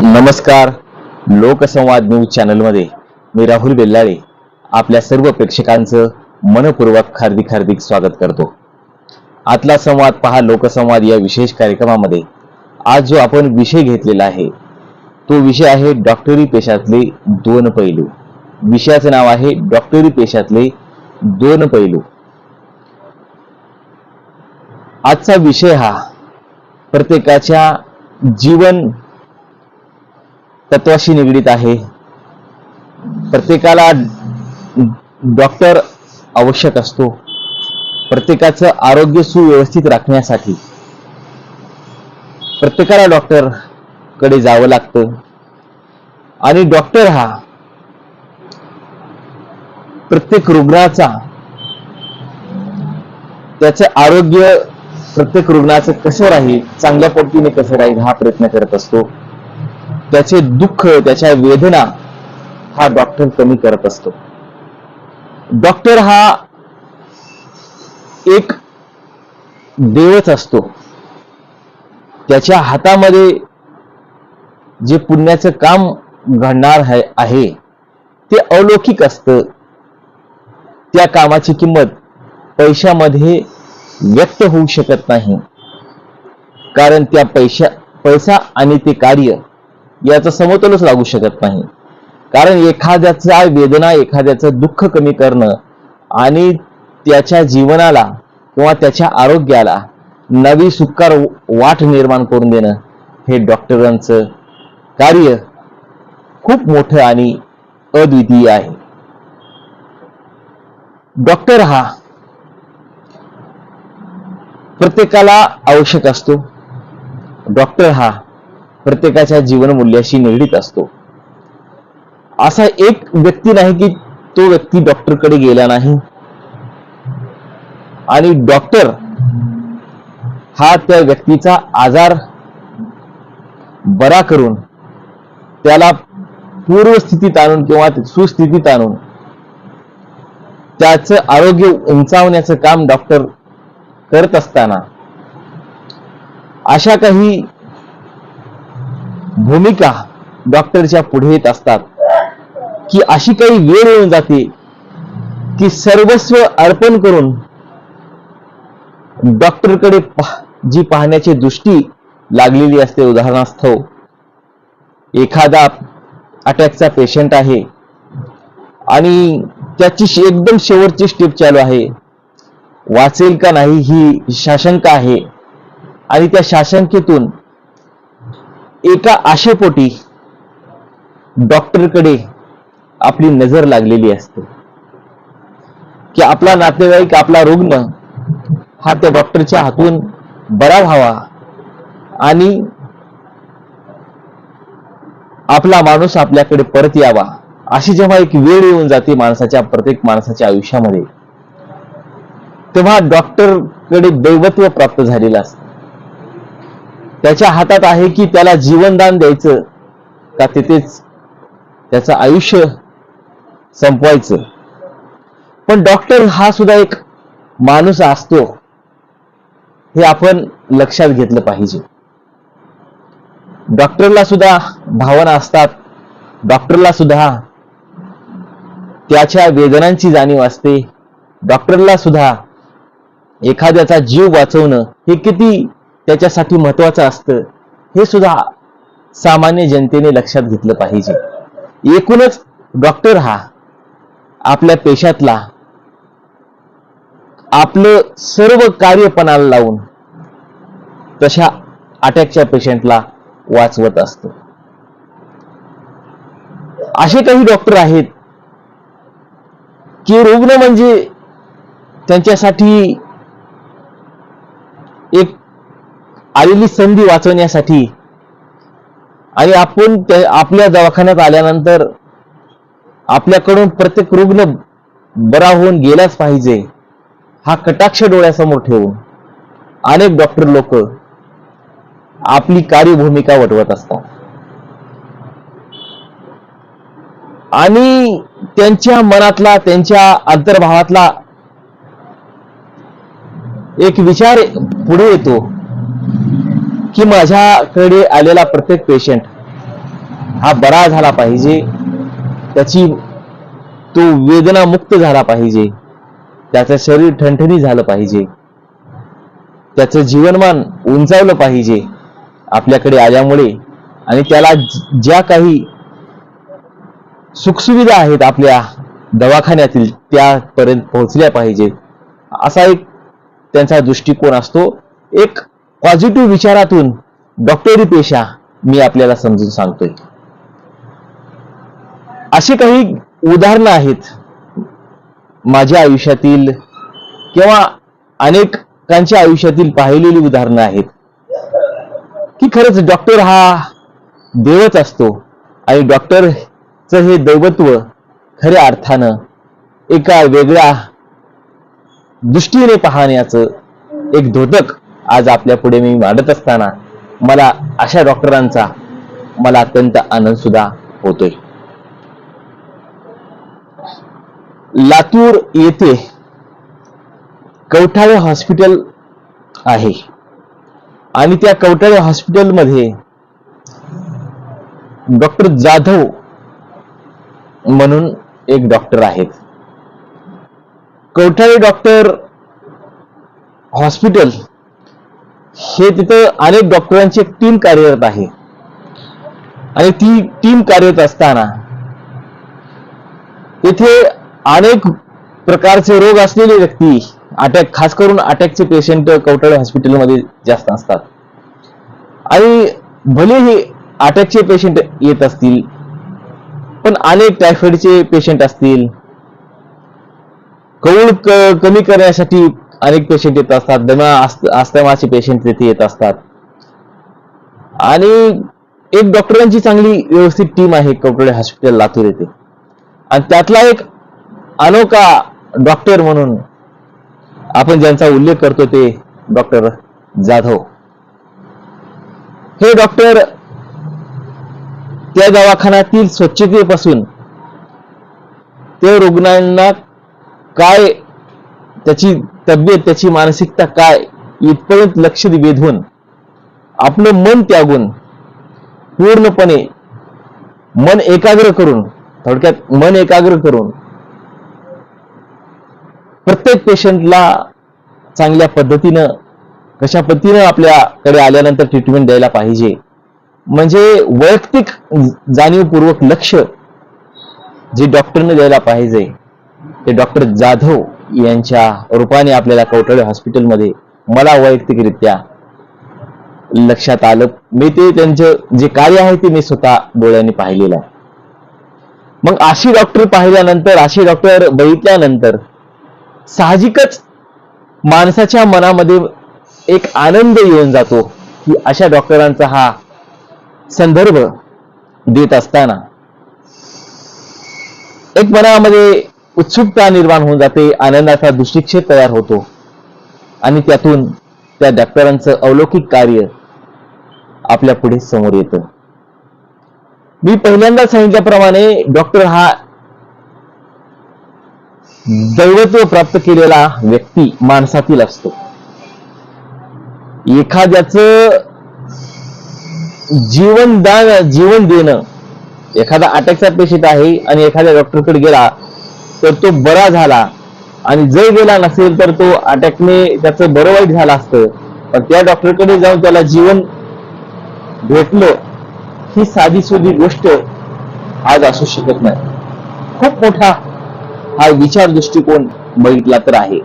नमस्कार. लोकसंवाद न्यूज चॅनलमध्ये मी राहुल बेल्लाळे आपल्या सर्व प्रेक्षकांचं मनपूर्वक हार्दिक स्वागत करतो. आजला संवाद पहा लोकसंवाद या विशेष कार्यक्रमामध्ये आज जो आपण विषय घेतलेला आहे तो विषय आहे डॉक्टरी पेशातले दोन पैलू. विषयाचं नाव आहे डॉक्टरी पेशातले दोन पैलू. आजचा विषय हा प्रत्येकाच्या जीवन तत्वाशी निगडीत आहे. प्रत्येकाला डॉक्टर आवश्यक असतो. प्रत्येकाचं आरोग्य सुव्यवस्थित राखण्यासाठी प्रत्येकाला डॉक्टर कडे जावं लागतं आणि डॉक्टर हा प्रत्येक रुग्णाचा त्याचं आरोग्य प्रत्येक रुग्णाचं कसं राहील, चांगल्या पद्धतीने कसं राहील हा प्रयत्न करत असतो. त्याचे दुःख, त्याच्या वेदना हा डॉक्टर कमी करत असतो. डॉक्टर हा एक देवच असतो. त्याच्या हातामध्ये जे पुण्याचं काम घडणार आहे ते अलौकिक असतं. त्या कामाची किंमत पैशामध्ये व्यक्त होऊ शकत नाही, कारण त्या पैसा आणि ते कार्य याचा समतोलच लागू शकत नाही. कारण एखाद्याचा वेदना, एखाद्याचं दुःख कमी करणं आणि त्याच्या जीवनाला किंवा त्याच्या आरोग्याला नवी सुखकर वाट निर्माण करून देणं हे डॉक्टरांचं कार्य खूप मोठं आणि अद्वितीय आहे. डॉक्टर हा प्रत्येकाला आवश्यक असतो. डॉक्टर हा प्रत्येकाच्या जीवनमूल्याशी निगडीत असतो. असा एक व्यक्ती नाही की तो व्यक्ती डॉक्टरकडे गेला नाही. आणि डॉक्टर हा त्या व्यक्तीचा आजार बरा करून त्याला पूर्वस्थितीत आणून किंवा सुस्थितीत आणून त्याचं आरोग्य उंचावण्याचं काम डॉक्टर करत असताना अशा काही भूमिका डॉक्टरच्या पुढे येत असतात की अशी काही वेळ येऊन जाते की सर्वस्व अर्पण करून डॉक्टरकडे जी पाहण्याची दृष्टी लागलेली असते. उदाहरणास्तव एखादा अटॅकचा पेशंट आहे आणि त्याची एकदम शेवटची स्टेप चालू आहे, वाचेल का नाही ही साशंका आहे आणि त्या साशंकेतून एका आशेपोटी डॉक्टरकडे आपली नजर लागलेली असते की आपला नातेवाईक, आपला रुग्ण हा त्या डॉक्टरच्या हातून बरा व्हावा आणि आपला माणूस आपल्याकडे परत यावा. अशी जेव्हा एक वेळ येऊन जाते प्रत्येक माणसाच्या आयुष्यामध्ये, तेव्हा डॉक्टरकडे दैवत्व प्राप्त झालेलं असतं. त्याच्या हातात आहे की त्याला जीवनदान द्यायचं का तिथेच त्याचं आयुष्य संपवायचं. पण डॉक्टर हा सुद्धा एक माणूस असतो हे आपण लक्षात घेतलं पाहिजे. डॉक्टरला सुद्धा भावना असतात. डॉक्टरला सुद्धा त्याच्या वेदनांची जाणीव असते. डॉक्टरला सुद्धा एखाद्याचा जीव वाचवणं हे किती त्याच्यासाठी महत्वाचं असतं हे सुद्धा सामान्य जनतेने लक्षात घेतलं पाहिजे. एकूणच डॉक्टर हा आपल्या पेशातला आपलं सर्व कार्य पणाला लावून तशा अटॅकच्या पेशंटला वाचवत असतो. असे काही डॉक्टर आहेत की रुग्ण म्हणजे त्यांच्यासाठी एक आलेली संधी वाचवण्यासाठी आणि आपण आपल्या दवाखान्यात आल्यानंतर आपल्याकडून प्रत्येक रुग्ण बरा होऊन गेलाच पाहिजे हा कटाक्ष डोळ्यासमोर ठेवून अनेक डॉक्टर लोक आपली कार्यभूमिका वटवत असतात आणि त्यांच्या मनातला, त्यांच्या अंतर्भावातला एक विचार पुढे येतो की माझ्याकडे आलेला प्रत्येक पेशंट हा बरा झाला पाहिजे, त्याची तो वेदना मुक्त झाला पाहिजे, त्याचं शरीर ठणठणी झालं पाहिजे, त्याचं जीवनमान उंचावलं पाहिजे आपल्याकडे आल्यामुळे, आणि त्याला ज्या काही सुखसुविधा आहेत आपल्या दवाखान्यातील त्यापर्यंत पोहोचल्या पाहिजे, असा एक त्यांचा दृष्टिकोन असतो. एक पॉझिटिव्ह विचारातून डॉक्टरी पेशा मी आपल्याला समजून सांगतोय. अशी काही उदाहरणं आहेत माझ्या आयुष्यातील किंवा अनेकांच्या आयुष्यातील पाहिलेली उदाहरणं आहेत की खरंच डॉक्टर हा देवच असतो, आणि डॉक्टरचं हे दैवत्व खऱ्या अर्थानं एका वेगळ्या दृष्टीने पाहण्याचं एक द्योतक आज आपल्या पुढे मी मांडत असताना मला अशा डॉक्टरांचा मला अत्यंत आनंद सुद्धा होतोय. लातूर येथे कवठाळे हॉस्पिटल आहे, आणि त्या कवठाळे हॉस्पिटलमध्ये डॉक्टर जाधव म्हणून एक डॉक्टर आहेत. कवठाळे डॉक्टर हॉस्पिटल हे तिथं अनेक डॉक्टरांची एक टीम कार्यरत आहे, आणि ती टीम कार्यरत असताना तिथे अनेक प्रकारचे रोग असलेले व्यक्ती, अटॅक, खास करून अटॅकचे पेशंट कवठाळे हॉस्पिटलमध्ये जास्त असतात. आणि भले हे अटॅकचे पेशंट येत असतील, पण अनेक टायफॉइडचे पेशंट असतील, कौल कमी करण्यासाठी अनेक पेशंट येत असतात, दमा अस्थमाचे पेशंट तिथे येत असतात, आणि एक डॉक्टरांची चांगली व्यवस्थित टीम आहे कवठाळे हॉस्पिटल लातूर येथे. आणि त्यातला एक अनोखा डॉक्टर म्हणून आपण ज्यांचा उल्लेख करतो ते डॉक्टर जाधव. हे डॉक्टर त्या दवाखान्यातील स्वच्छतेपासून ते रुग्णांना काय त्याची तब्येत, त्याची मानसिकता काय, इथपर्यंत लक्ष वेधून आपलं मन त्यागून पूर्णपणे मन एकाग्र करून, थोडक्यात मन एकाग्र करून प्रत्येक पेशंटला चांगल्या पद्धतीनं, कशा पद्धतीनं आपल्याकडे आल्यानंतर ट्रीटमेंट द्यायला पाहिजे, म्हणजे वैयक्तिक जाणीवपूर्वक लक्ष जे डॉक्टरने द्यायला पाहिजे ते डॉक्टर जाधव यांच्या रूपाने आपल्याला कवठाळे हॉस्पिटलमध्ये मला वैयक्तिकरित्या लक्षात आलं. मी ते त्यांचं जे कार्य आहे ते मी स्वतः डोळ्यांनी पाहिलेलं आहे. मग अशी डॉक्टर पाहिल्यानंतर, अशी डॉक्टर बघितल्यानंतर साहजिकच माणसाच्या मनामध्ये एक आनंद येऊन जातो की अशा डॉक्टरांचा हा संदर्भ देत असताना एक मनामध्ये उत्सुकता निर्माण होऊन जाते, आनंदाचा दृष्टिक्षेप तयार होतो, आणि त्यातून त्या डॉक्टरांचं अलौकिक कार्य आपल्या पुढे समोर येतं. मी पहिल्यांदा सांगितल्याप्रमाणे डॉक्टर हा दैवत्व प्राप्त केलेला व्यक्ती माणसातील असतो. एखाद्याचं जीवन देणं, एखादा अटॅकचा पेशंट आहे आणि एखाद्या डॉक्टरकडे गेला तर तो बरा झाला, आणि जर गेला नसेल तर तो अटॅकने त्याचं बरं वाईट झालं असतं, पण त्या डॉक्टरकडे जाऊन त्याला जीवन भेटलं, ही साधी सुधी गोष्ट आज असू शकत नाही. खूप मोठा हा विचार दृष्टिकोन बघितला तर आहे.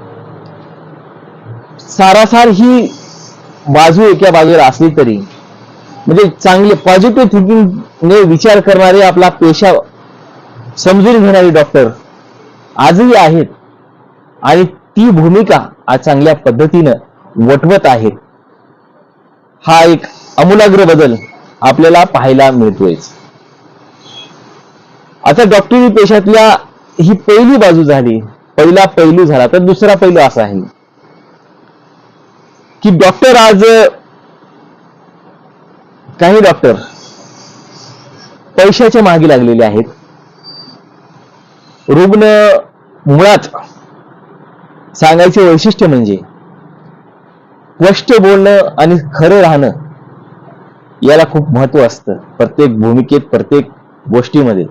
सारासार ही बाजू एका बाजूला असली तरी, म्हणजे चांगले पॉझिटिव्ह थिंकिंगने विचार करणारे, आपला पेशा समजून घेणारे डॉक्टर आजही आहेत, आणि ती भूमिका आज चांगल्या पद्धतीनं वटवत आहेत. हा एक आमूलाग्र बदल आपल्याला पाहायला मिळतोय. आता डॉक्टरी पेशातल्या ही पहिली बाजू झाली, पहिला पैलू झाला. तर दुसरा पैलू असा आहे की डॉक्टर आज, काही डॉक्टर पैशाच्या मागे लागलेले आहेत. रुग्ण मुळात सांगायचे वैशिष्ट्य म्हणजे स्पष्ट बोलणं आणि खरं राहणं याला खूप महत्व असतं प्रत्येक भूमिकेत, प्रत्येक गोष्टीमध्ये.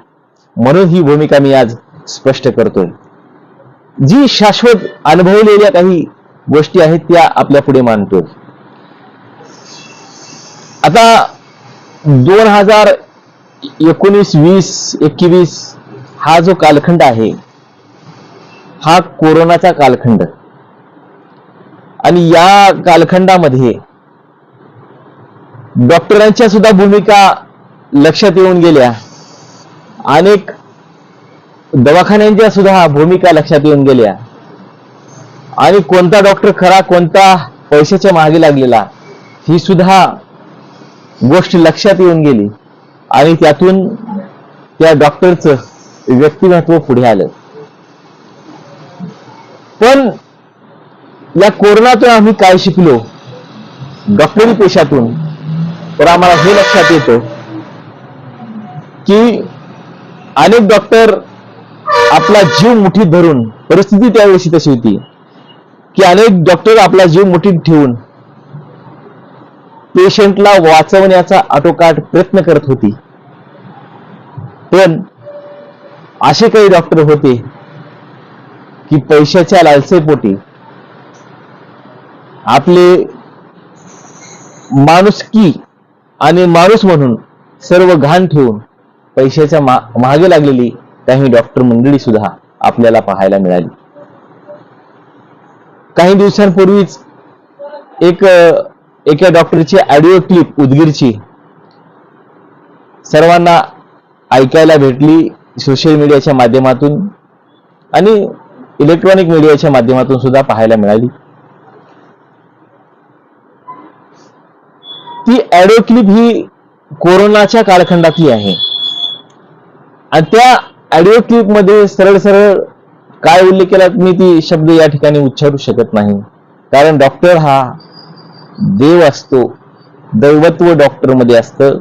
म्हणून ही भूमिका मी आज स्पष्ट करतोय. जी शाश्वत अनुभवलेल्या काही गोष्टी आहेत त्या आपल्या पुढे मांडतोय. आता 2019, 20, 21 हा जो कालखंड आहे हा कोरोनाचा कालखंड. आणि या कालखंडामध्ये डॉक्टरांच्या सुद्धा भूमिका लक्षात येऊन गेल्या, अनेक दवाखान्यांच्या सुद्धा भूमिका लक्षात येऊन गेल्या, आणि कोणता डॉक्टर खरा, कोणता पैशाच्या मागे लागलेला, ही सुद्धा गोष्ट लक्षात येऊन गेली. आणि त्यातून त्या डॉक्टरचं व्यक्तिमत्व पुढे आलं. पण या कोरोनातून आम्ही काय शिकलो डॉक्टरी पेशातून, तर आम्हाला हे लक्षात येतं की अनेक डॉक्टर आपला जीव मुठीत धरून, परिस्थिती त्यावेळी तशी होती की अनेक डॉक्टर आपला जीव मुठीत ठेवून पेशंटला वाचवण्याचा आटोकाट प्रयत्न करत होती. पण असे काही डॉक्टर होते की पैशाच्या लालसेपोटी आपले माणुसकी आणि माणूस म्हणून सर्व घाण ठेवून पैशाच्या मागे लागलेली काही डॉक्टर मंडळी सुद्धा आपल्याला पाहायला मिळाली. काही दिवसांपूर्वीच एका डॉक्टरची ऑडिओ क्लिप उदगीरची सर्वांना ऐकायला भेटली. सोशल मीडियाच्या माध्यमातून आणि इलेक्ट्रॉनिक मीडियाच्या माध्यमातून सुद्धा पाहायला मिळाली. ती ऑडिओ क्लिप ही कोरोनाच्या कालखंडातली आहे. आणि त्या ऑडिओ क्लिप मध्ये सरळ सरळ काय उल्लेख केला मी ती शब्द या ठिकाणी उच्चारू शकत नाही, कारण डॉक्टर हा देव असतो. दैवत्व डॉक्टर मध्ये असतं.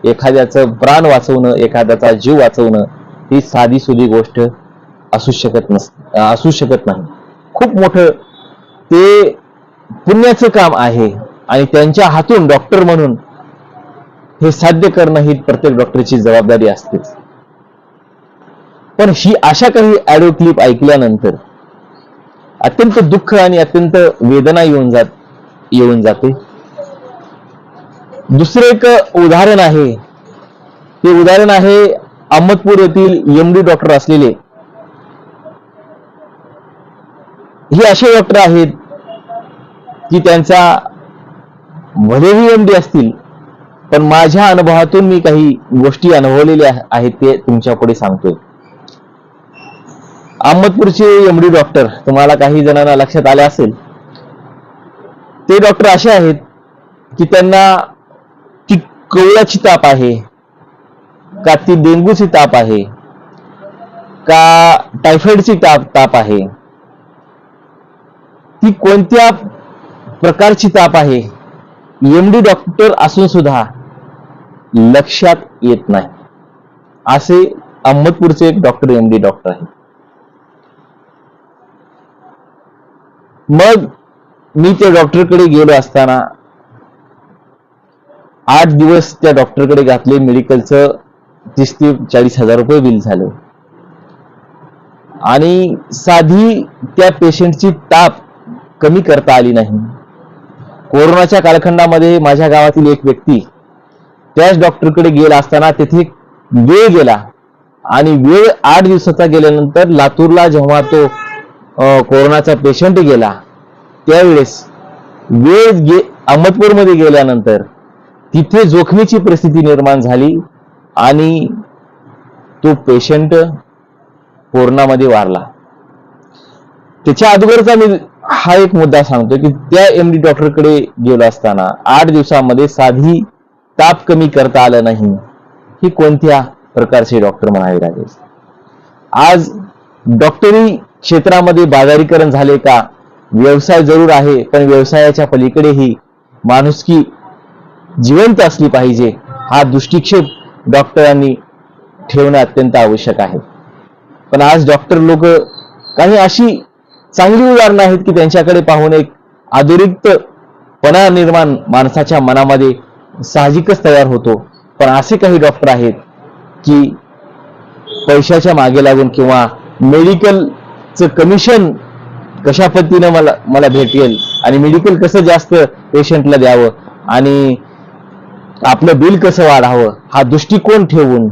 एखाद्याचं प्राण वाचवणं, एखाद्याचा जीव वाचवणं ही साधी सुधी गोष्ट असू शकत नाही. खूप मोठं ते पुण्याचं काम आहे आणि त्यांच्या हातून डॉक्टर म्हणून हे साध्य करणं ही प्रत्येक डॉक्टरची जबाबदारी असते. पण ही अशा काही ऑडिओ क्लिप ऐकल्यानंतर अत्यंत दुःख आणि अत्यंत वेदना येऊन जाते. दुसरे एक उदाहरण आहे, ते उदाहरण आहे अहमदपूर येथील एमडी डॉक्टर असलेले. हे असे डॉक्टर आहेत की त्यांचा भलेही एमडी असतील, पण माझ्या अनुभवातून मी काही गोष्टी अनुभवलेल्या आहेत ते तुमच्या पुढे सांगतोय. अहमदपूरचे एमडी डॉक्टर तुम्हाला काही जणांना लक्षात आले असेल. ते डॉक्टर असे आहेत की त्यांना ती कवळाची ताप आहे का, ती डेंग्यूची ताप आहे का, टायफॉइडची ताप आहे, ती कोणत्या प्रकारची ताप आहे, एमडी डॉक्टर असून सुद्धा लक्षात येत नाही. असे अहमदपूरचे एक डॉक्टर एमडी डॉक्टर आहे. मग मी त्या डॉक्टरकडे गेलो असताना 8 दिवस त्या डॉक्टरकडे घातले. मेडिकलचं 30 ते 40 हजार रुपये बिल झालं आणि साधी त्या पेशंटची ताप कमी करता आली नाही. कोरोनाच्या कालखंडामध्ये माझ्या गावातील एक व्यक्ती त्याच डॉक्टरकडे गेला असताना तेथे वेळ गेला आणि वेळ 8 दिवसाचा गेल्यानंतर लातूरला जेव्हा तो कोरोनाचा पेशंट गेला त्यावेळेस वेळ अहमदपूरमध्ये गेल्यानंतर तिथे जोखमीची परिस्थिती निर्माण झाली आणि तो पेशंट कोरोनामध्ये वारला. त्याच्या अगोदरचा मी हा एक मुद्दा सांगतो की त्या एमडी डॉक्टरकडे गेलो असताना 8 दिवसामध्ये साधी ताप कमी करता आलं नाही. ही कोणत्या प्रकारचे डॉक्टर म्हणावे लागेल. आज डॉक्टरी क्षेत्रामध्ये बाजारीकरण झाले का? व्यवसाय जरूर आहे, पण व्यवसायाच्या पलीकडेही माणुसकी जिवंत असली पाहिजे हा दृष्टिक्षेप डॉक्टरांनी ठेवणं अत्यंत आवश्यक आहे. पण आज डॉक्टर लोक काही अशी चांगली उदाहरणं आहेत की त्यांच्याकडे पाहून एक अधोरिक्तपणा निर्माण माणसाच्या मनामध्ये साहजिकच तयार होतो. पण असे काही डॉक्टर आहेत की पैशाच्या मागे लागून किंवा मेडिकलचं कमिशन कशा पद्धतीनं मला भेटेल आणि मेडिकल कसं जास्त पेशंटला द्यावं आणि आपलं बिल कसं वाढावं हा दृष्टिकोन ठेवून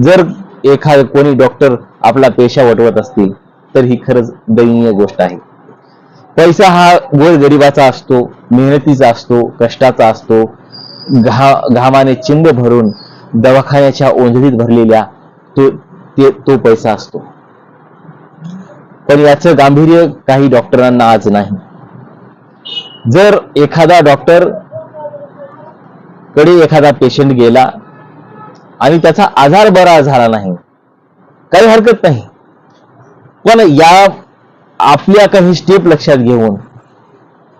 जर एखाद कोणी डॉक्टर आपला पेशा वटवत असतील तर ही खरंच दयनीय गोष्ट आहे. पैसा हा गोरगरिबाचा असतो, मेहनतीचा असतो, कष्टाचा असतो, घामाने चिंब भरून दवाखान्याच्या ओंजळीत भरलेल्या तो पैसा असतो. पण याचं गांभीर्य काही डॉक्टरांना आज नाही. जर एखादा डॉक्टर कडे एखादा पेशंट गेला आणि त्याचा आजार बरा झाला नाही, काही हरकत नाही, पण या आपल्या काही स्टेप लक्षात घेऊन,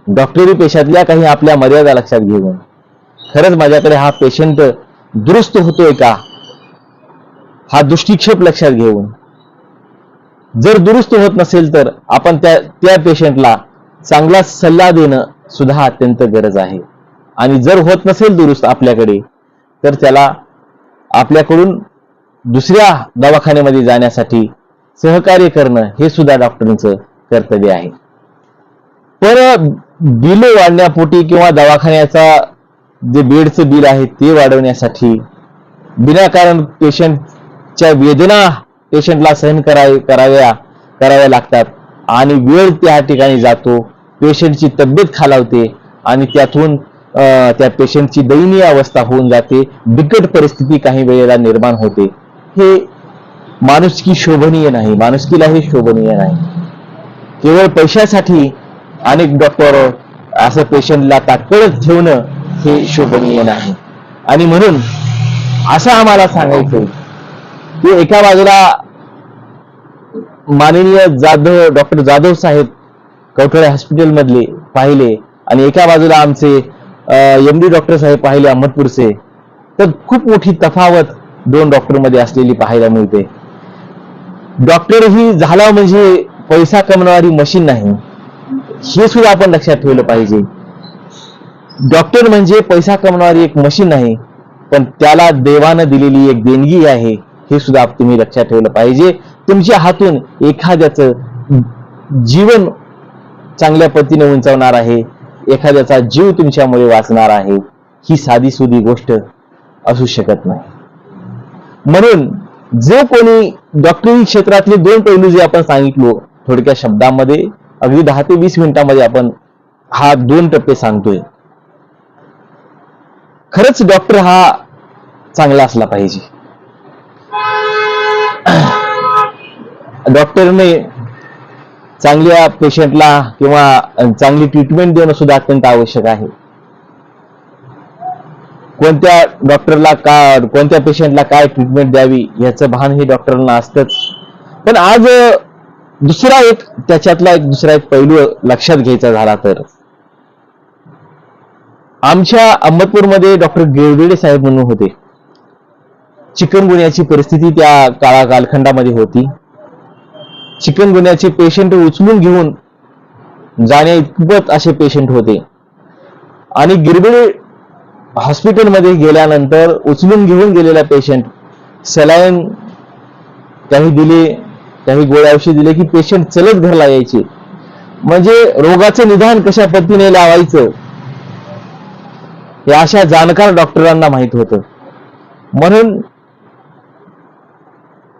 डॉक्टरी पेशातल्या काही आपल्या मर्यादा लक्षात घेऊन खरंच माझ्याकडे हा पेशंट दुरुस्त होतोय का हा दृष्टिक्षेप लक्षात घेऊन, जर दुरुस्त होत नसेल तर आपण त्या पेशंटला चांगला सल्ला देणं सुद्धा अत्यंत गरज आहे. आणि जर होत नसेल दुरुस्त आपल्याकडे तर त्याला आपल्याकडून दुसऱ्या दवाखान्यामध्ये जाण्यासाठी सहकार्य करणं हे सुद्धा डॉक्टरांचं कर्तव्य आहे. पण बिल वाढण्यापोटी किंवा दवाखान्याचा जे बेडचं बिल आहे ते वाढवण्यासाठी विनाकारण पेशंटच्या वेदना पेशंटला सहन कराव्या लागतात आणि वेळ त्या ठिकाणी जातो, पेशंटची तब्येत खालावते आणि त्यातून त्या पेशंटची दयनीय अवस्था होऊन जाते, बिकट परिस्थिती काही वेळेला निर्माण होते. हे माणुसकी शोभनीय नाही, माणुसकीला हे शोभनीय नाही. केवळ पैशासाठी अनेक डॉक्टर असं पेशंटला ताटकळत ठेवणं हे शोभनीय नाही. आणि म्हणून असं आम्हाला सांगायचं की एका बाजूला माननीय डॉक्टर जाधव साहेब कवठळे हॉस्पिटल मधले पाहिले आणि एका बाजूला आमचे एमडी डॉक्टर साहेब पाहिले अहमदपूरचे, तर खूप मोठी तफावत दोन डॉक्टर मध्ये असलेली पाहायला मिळते. डॉक्टर ही झाला म्हणजे पैसा कमवणारी मशीन नाही, हे सुद्धा आपण लक्षात ठेवलं पाहिजे. डॉक्टर म्हणजे पैसा कमवणारी एक मशीन नाही, पण त्याला देवानं दिलेली एक देणगी आहे, हे सुद्धा तुम्ही लक्षात ठेवलं पाहिजे. तुमच्या हातून एखाद्याचं जीवन चांगल्या पद्धतीने उंचावणार आहे, एखाद्याचा जीव तुमच्यामुळे वाचणार आहे, ही साधी सुधी गोष्ट असू शकत नाही. म्हणून जो कोणी डॉक्टरी क्षेत्रातले दोन पैलू जे आपण सांगितलो थोडक्या शब्दामध्ये, अगदी 10 ते 20 मिनिटांमध्ये आपण हा 2 टप्पे सांगतोय. खरंच डॉक्टर हा चांगला असला पाहिजे. डॉक्टरने चांगल्या पेशंटला किंवा चांगली ट्रीटमेंट देणं सुद्धा अत्यंत आवश्यक आहे. कोणत्या डॉक्टरला कोणत्या पेशंटला काय ट्रीटमेंट द्यावी याचं भान हे डॉक्टरांना असतंच. पण आज दुसरा एक पैलू लक्षात घ्यायचा झाला तर आमच्या अहमदपूरमध्ये डॉक्टर गिरवेडे साहेब म्हणून होते. चिकनगुन्याची परिस्थिती त्या कालखंडामध्ये होती. चिकनगुन्याचे पेशंट उचलून घेऊन जाण्या इतपत असे पेशंट होते आणि गिरवेडे हॉस्पिटलमध्ये गेल्यानंतर उचलून घेऊन गेलेला पेशंट सलाईन काही दिले, काही गोळ्या औषध दिले की पेशंट चलत घरला यायचे. म्हणजे रोगाचं निदान कशा पद्धतीने लावायचं हे अशा जाणकार डॉक्टरांना माहित होतं. म्हणून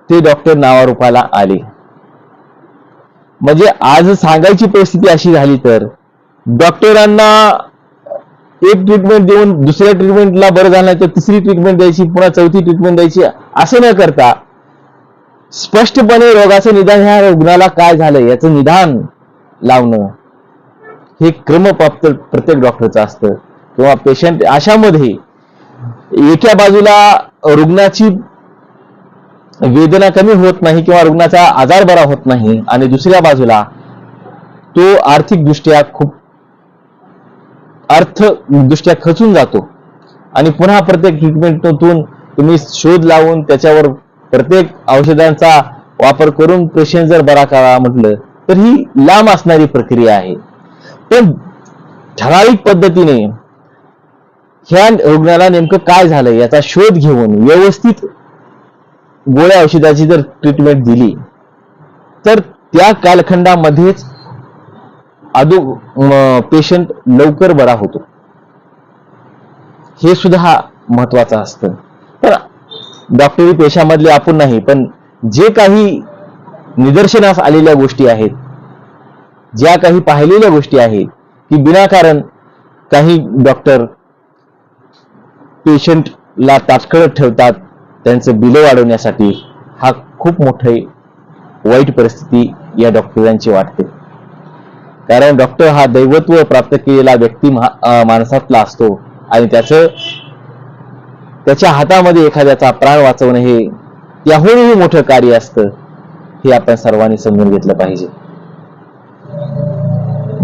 ते डॉक्टर नावारूपाला आले. म्हणजे आज सांगायची परिस्थिती अशी झाली तर डॉक्टरांना एक ट्रीटमेंट देऊन दुसऱ्या ट्रीटमेंटला बरं झालं नाही तर तिसरी ट्रीटमेंट द्यायची, पुन्हा चौथी ट्रीटमेंट द्यायची, असं न करता स्पष्टपणे रोगाचं निदान, ह्या रुग्णाला काय झालं याचं निदान लावणं हे क्रमप्राप्त प्रत्येक डॉक्टरचं असतं. किंवा पेशंट अशामध्ये एका बाजूला रुग्णाची वेदना कमी होत नाही किंवा रुग्णाचा आजार बरा होत नाही आणि दुसऱ्या बाजूला तो आर्थिकदृष्ट्या खूप अर्थदृष्ट्या खचून जातो आणि पुन्हा प्रत्येक ट्रीटमेंटतून तुम्ही शोध लावून त्याच्यावर प्रत्येक औषधांचा वापर करून पेशंट जर बरा करा म्हटलं तर ही लांब असणारी प्रक्रिया आहे. पण ठराविक पद्धतीने ह्या रुग्णाला नेमकं काय झालं याचा शोध घेऊन व्यवस्थित गोळ्या औषधाची जर ट्रीटमेंट दिली तर त्या कालखंडामध्येच पेशंट लवकर बरा होतो. हे सुद्धा महत्वाचं असतं. तर डॉक्टरी पेशामधले आपण नाही, पण जे काही निदर्शनास आलेल्या गोष्टी आहेत, ज्या काही पाहिलेल्या गोष्टी आहेत की विनाकारण काही डॉक्टर पेशंटला ताटकळत ठेवतात त्यांचं बिल वाढवण्यासाठी, हा खूप मोठी वाईट परिस्थिती या डॉक्टरांची वाटते. कारण डॉक्टर हा दैवत्व प्राप्त केलेला व्यक्ती माणसातला असतो आणि त्याच्या हातामध्ये एखाद्याचा प्राण वाचवणं हे त्याहूनही मोठं कार्य असतं. हे आपण सर्वांनी समजून घेतलं पाहिजे.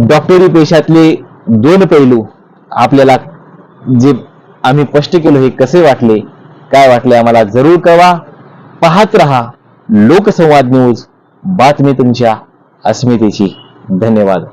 डॉक्टरी पेशातले 2 पैलू आपल्याला जे आम्ही स्पष्ट केलो हे कसे वाटले, काय वाटले आम्हाला जरूर कळवा. पाहत रहा लोकसंवाद न्यूज, बातमी तुमच्या अस्मितेची. धन्यवाद.